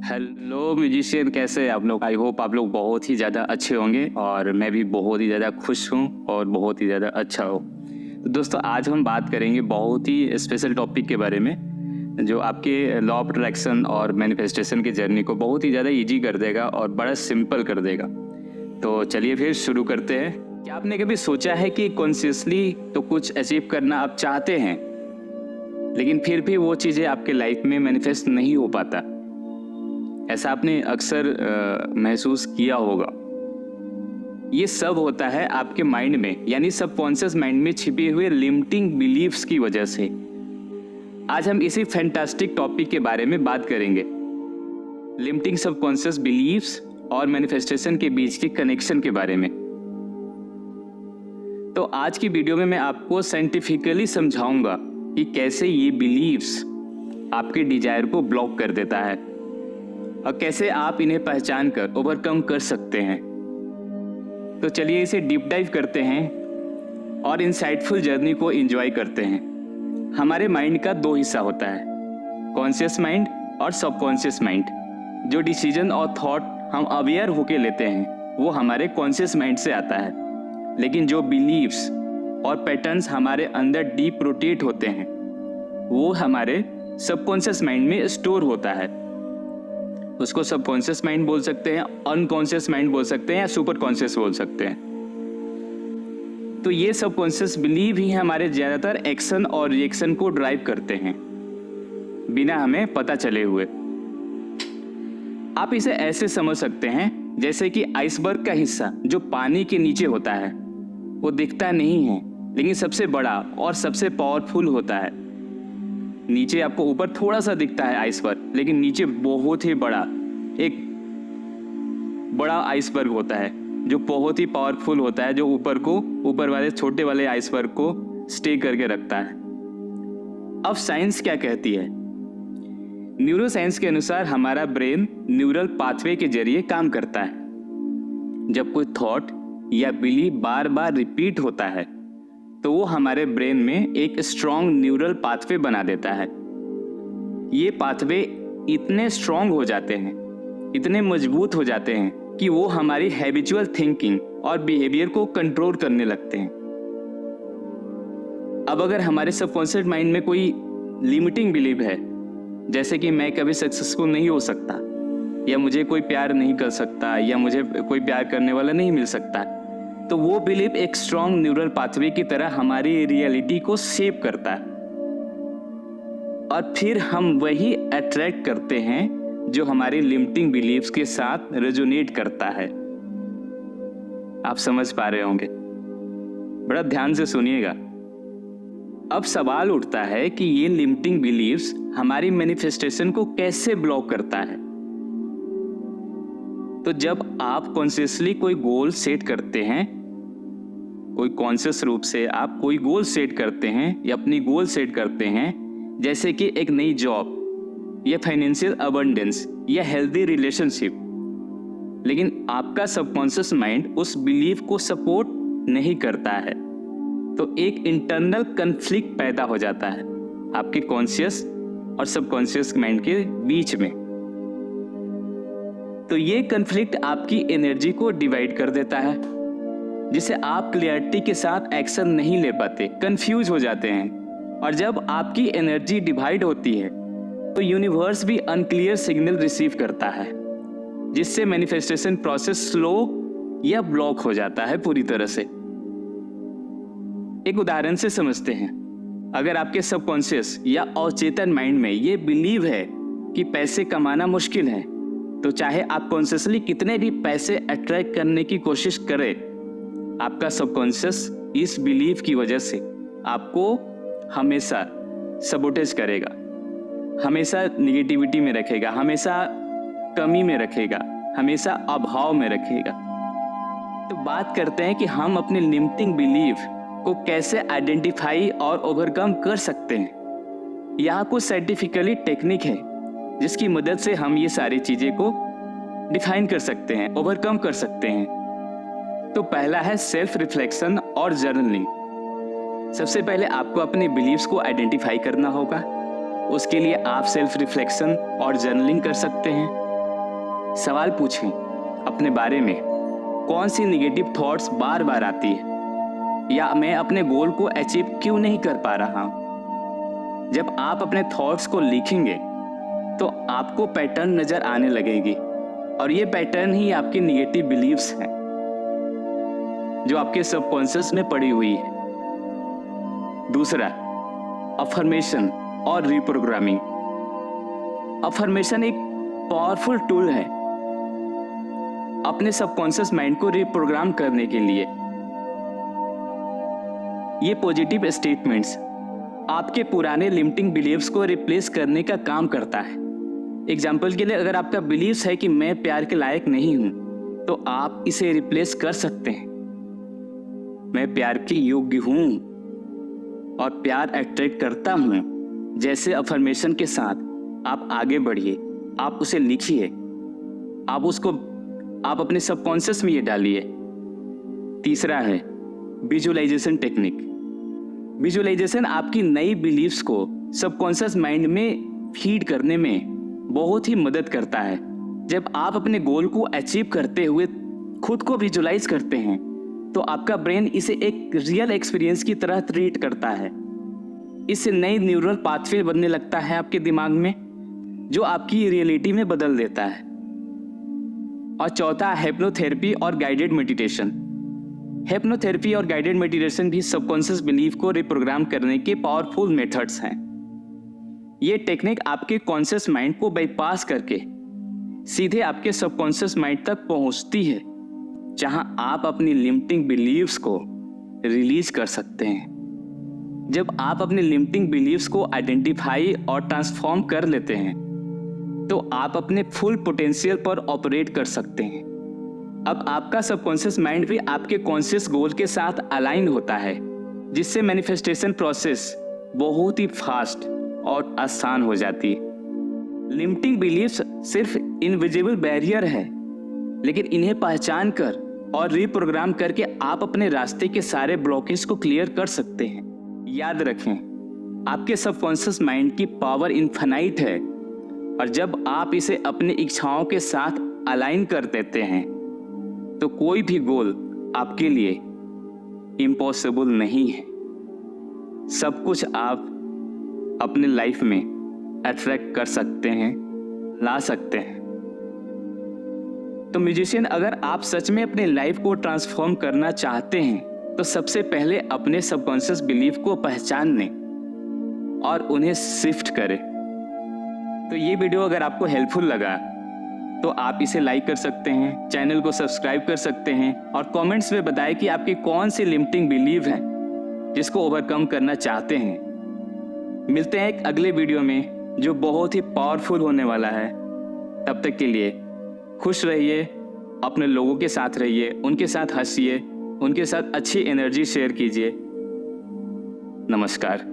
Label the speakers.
Speaker 1: Hello musician, कैसे हैं आप लोग? आई होप आप लोग बहुत ही ज़्यादा अच्छे होंगे और मैं भी बहुत ही ज़्यादा खुश हूँ और बहुत ही ज़्यादा अच्छा हूँ। तो दोस्तों, आज हम बात करेंगे बहुत ही स्पेशल टॉपिक के बारे में जो आपके लॉ ऑफ अट्रैक्शन और मैनिफेस्टेशन की जर्नी को बहुत ही ज़्यादा इजी कर देगा और बड़ा सिंपल कर देगा। तो चलिए फिर शुरू करते हैं। क्या आपने कभी सोचा है कि कॉन्शियसली तो कुछ अचीव करना आप चाहते हैं, लेकिन फिर भी वो चीज़ें आपके लाइफ में मैनिफेस्ट नहीं हो पाता? ऐसा आपने अक्सर महसूस किया होगा। ये सब होता है आपके माइंड में, यानी सबकॉन्शियस माइंड में छिपे हुए लिमिटिंग बिलीफ्स की वजह से। आज हम इसी फैंटास्टिक टॉपिक के बारे में बात करेंगे, लिमिटिंग सबकॉन्शियस बिलीफ्स और मैनिफेस्टेशन के बीच के कनेक्शन के बारे में। तो आज की वीडियो में मैं आपको साइंटिफिकली समझाऊंगा कि कैसे ये बिलीफ्स आपके डिजायर को ब्लॉक कर देता है और कैसे आप इन्हें पहचान कर ओवरकम कर सकते हैं। तो चलिए इसे डीप डाइव करते हैं और इनसाइटफुल जर्नी को एंजॉय करते हैं। हमारे माइंड का दो हिस्सा होता है, कॉन्शियस माइंड और सबकॉन्शियस माइंड। जो डिसीजन और थॉट हम अवेयर होके लेते हैं वो हमारे कॉन्शियस माइंड से आता है, लेकिन जो बिलीव्स और पैटर्न्स हमारे अंदर डीप रोटेट होते हैं वो हमारे सबकॉन्शियस माइंड में स्टोर होता है। उसको सबकॉन्शियस माइंड बोल सकते हैं, अनकॉन्शियस माइंड बोल सकते हैं या सुपर कॉन्शियस बोल सकते हैं। तो ये सबकॉन्शियस बिलीव ही हमारे ज्यादातर एक्शन और रिएक्शन को ड्राइव करते हैं बिना हमें पता चले हुए। आप इसे ऐसे समझ सकते हैं जैसे कि आइसबर्ग का हिस्सा जो पानी के नीचे होता है वो दिखता नहीं है, लेकिन सबसे बड़ा और सबसे पावरफुल होता है। नीचे आपको ऊपर थोड़ा सा दिखता है आइसबर्ग, लेकिन नीचे बहुत ही बड़ा एक बड़ा आइसबर्ग होता है जो बहुत ही पावरफुल होता है, जो ऊपर वाले छोटे वाले आइसबर्ग को स्टे करके रखता है। अब साइंस क्या कहती है? न्यूरोसाइंस के अनुसार हमारा ब्रेन न्यूरल पाथवे के जरिए काम करता है। जब कोई थॉट या बिलीफ बार बार रिपीट होता है तो वो हमारे ब्रेन में एक स्ट्रॉन्ग न्यूरल पाथवे बना देता है। ये पाथवे इतने स्ट्रॉन्ग हो जाते हैं, इतने मजबूत हो जाते हैं कि वो हमारी हैबिचुअल थिंकिंग और बिहेवियर को कंट्रोल करने लगते हैं। अब अगर हमारे सबकॉन्शियस माइंड में कोई लिमिटिंग बिलीफ है, जैसे कि मैं कभी सक्सेसफुल नहीं हो सकता, या मुझे कोई प्यार नहीं कर सकता, या मुझे कोई प्यार करने वाला नहीं मिल सकता, तो वो बिलीफ एक स्ट्रॉन्ग न्यूरल पाथवे की तरह हमारी रियलिटी को शेप करता है और फिर हम वही अट्रैक्ट करते हैं जो हमारी लिमिटिंग बिलीफ्स के साथ रेजोनेट करता है। आप समझ पा रहे होंगे, बड़ा ध्यान से सुनिएगा। अब सवाल उठता है कि ये लिमिटिंग बिलीफ्स हमारी मैनिफेस्टेशन को कैसे ब्लॉक करता है। तो जब आप कॉन्शियसली कोई गोल सेट करते हैं, कोई कॉन्शियस रूप से आप कोई गोल सेट करते हैं या अपनी गोल सेट करते हैं, जैसे कि एक नई जॉब या फाइनेंशियल अबंडेंस या हेल्दी रिलेशनशिप, लेकिन आपका सबकॉन्शियस माइंड उस बिलीफ को सपोर्ट नहीं करता है, तो एक इंटरनल कन्फ्लिक्ट पैदा हो जाता है आपके कॉन्शियस और सबकॉन्शियस माइंड के बीच में। तो ये कन्फ्लिक्ट आपकी एनर्जी को डिवाइड कर देता है, जिससे आप क्लियरिटी के साथ एक्शन नहीं ले पाते, कंफ्यूज हो जाते हैं। और जब आपकी एनर्जी डिवाइड होती है तो यूनिवर्स भी अनक्लियर सिग्नल रिसीव करता है, जिससे मैनिफेस्टेशन प्रोसेस स्लो या ब्लॉक हो जाता है पूरी तरह से। एक उदाहरण से समझते हैं। अगर आपके सबकॉन्शियस या अवचेतन माइंड में ये बिलीव है कि पैसे कमाना मुश्किल है, तो चाहे आप कॉन्शियसली कितने भी पैसे अट्रैक्ट करने की कोशिश करें, आपका सबकॉन्शियस इस बिलीफ की वजह से आपको हमेशा सबोटेज करेगा, हमेशा निगेटिविटी में रखेगा, हमेशा कमी में रखेगा, हमेशा अभाव में रखेगा। तो बात करते हैं कि हम अपने लिमिटिंग बिलीफ को कैसे आइडेंटिफाई और ओवरकम कर सकते हैं। यहाँ कुछ साइंटिफिकली टेक्निक है जिसकी मदद से हम ये सारी चीजें को डिफाइन कर सकते हैं, ओवरकम कर सकते हैं। तो पहला है सेल्फ रिफ्लेक्शन और जर्नलिंग। सबसे पहले आपको अपने बिलीव्स को आइडेंटिफाई करना होगा। उसके लिए आप सेल्फ रिफ्लेक्शन और जर्नलिंग कर सकते हैं। सवाल पूछें अपने बारे में, कौन सी निगेटिव थॉट्स बार बार आती है, या मैं अपने गोल को अचीव क्यों नहीं कर पा रहा हूं। जब आप अपने थॉट्स को लिखेंगे तो आपको पैटर्न नजर आने लगेगी, और ये पैटर्न ही आपके निगेटिव बिलीव्स हैं जो आपके सबकॉन्शियस में पड़ी हुई है। दूसरा, अफर्मेशन और रिप्रोग्रामिंग। अफर्मेशन एक पावरफुल टूल है अपने सबकॉन्शियस माइंड को रिप्रोग्राम करने के लिए। ये पॉजिटिव स्टेटमेंट्स आपके पुराने लिमिटिंग बिलीव्स को रिप्लेस करने का काम करता है। एग्जाम्पल के लिए, अगर आपका बिलीव्स है कि मैं प्यार के लायक नहीं हूं, तो आप इसे रिप्लेस कर सकते हैं, मैं प्यार के योग्य हूं और प्यार अट्रैक्ट करता हूं। जैसे अफर्मेशन के साथ आप आगे बढ़िए, आप उसे लिखिए, आप अपने सबकॉन्शियस में ये डालिए। तीसरा है विजुअलाइजेशन टेक्निक। विजुअलाइजेशन आपकी नई बिलीव्स को सबकॉन्शियस माइंड में फीड करने में बहुत ही मदद करता है। जब आप अपने गोल को अचीव करते हुए खुद को विजुअलाइज करते हैं तो आपका ब्रेन इसे एक रियल एक्सपीरियंस की तरह ट्रीट करता है। इससे नई न्यूरल पाथवे बनने लगता है आपके दिमाग में, जो आपकी रियलिटी में बदल देता है। और चौथा, हिप्नोथेरेपी और गाइडेड मेडिटेशन। हिप्नोथेरेपी और गाइडेड मेडिटेशन भी सबकॉन्शियस बिलीफ को रिप्रोग्राम करने के पावरफुल मेथड्स हैं। ये टेक्निक आपके कॉन्शियस माइंड को बाईपास करके सीधे आपके सबकॉन्शियस माइंड तक पहुंचती है, जहां आप अपनी लिमिटिंग बिलीव्स को रिलीज कर सकते हैं। जब आप अपने लिमिटिंग बिलीव्स को आइडेंटिफाई और ट्रांसफॉर्म कर लेते हैं तो आप अपने फुल पोटेंशियल पर ऑपरेट कर सकते हैं। अब आपका सबकॉन्शियस माइंड भी आपके कॉन्शियस गोल के साथ अलाइन होता है, जिससे मैनिफेस्टेशन प्रोसेस बहुत ही फास्ट और आसान हो जाती है। लिमिटिंग बिलीव्स सिर्फ इनविजिबल बैरियर है, लेकिन इन्हें पहचान कर और रिप्रोग्राम करके आप अपने रास्ते के सारे ब्लॉकेज को क्लियर कर सकते हैं। याद रखें, आपके सबकॉन्शियस माइंड की पावर इनफाइनाइट है, और जब आप इसे अपनी इच्छाओं के साथ अलाइन कर देते हैं तो कोई भी गोल आपके लिए इम्पॉसिबल नहीं है। सब कुछ आप अपने लाइफ में अट्रैक्ट कर सकते हैं, ला सकते हैं। तो म्यूजिशियन, अगर आप सच में अपने लाइफ को ट्रांसफॉर्म करना चाहते हैं तो सबसे पहले अपने सबकॉन्शियस बिलीफ को पहचानने और उन्हें शिफ्ट करें। तो ये वीडियो अगर आपको हेल्पफुल लगा तो आप इसे लाइक कर सकते हैं, चैनल को सब्सक्राइब कर सकते हैं, और कमेंट्स में बताएं कि आपकी कौन सी लिमिटिंग बिलीव है जिसको ओवरकम करना चाहते हैं। मिलते हैं एक अगले वीडियो में जो बहुत ही पावरफुल होने वाला है। तब तक के लिए खुश रहिए, अपने लोगों के साथ रहिए, उनके साथ हंसिए, उनके साथ अच्छी एनर्जी शेयर कीजिए। नमस्कार।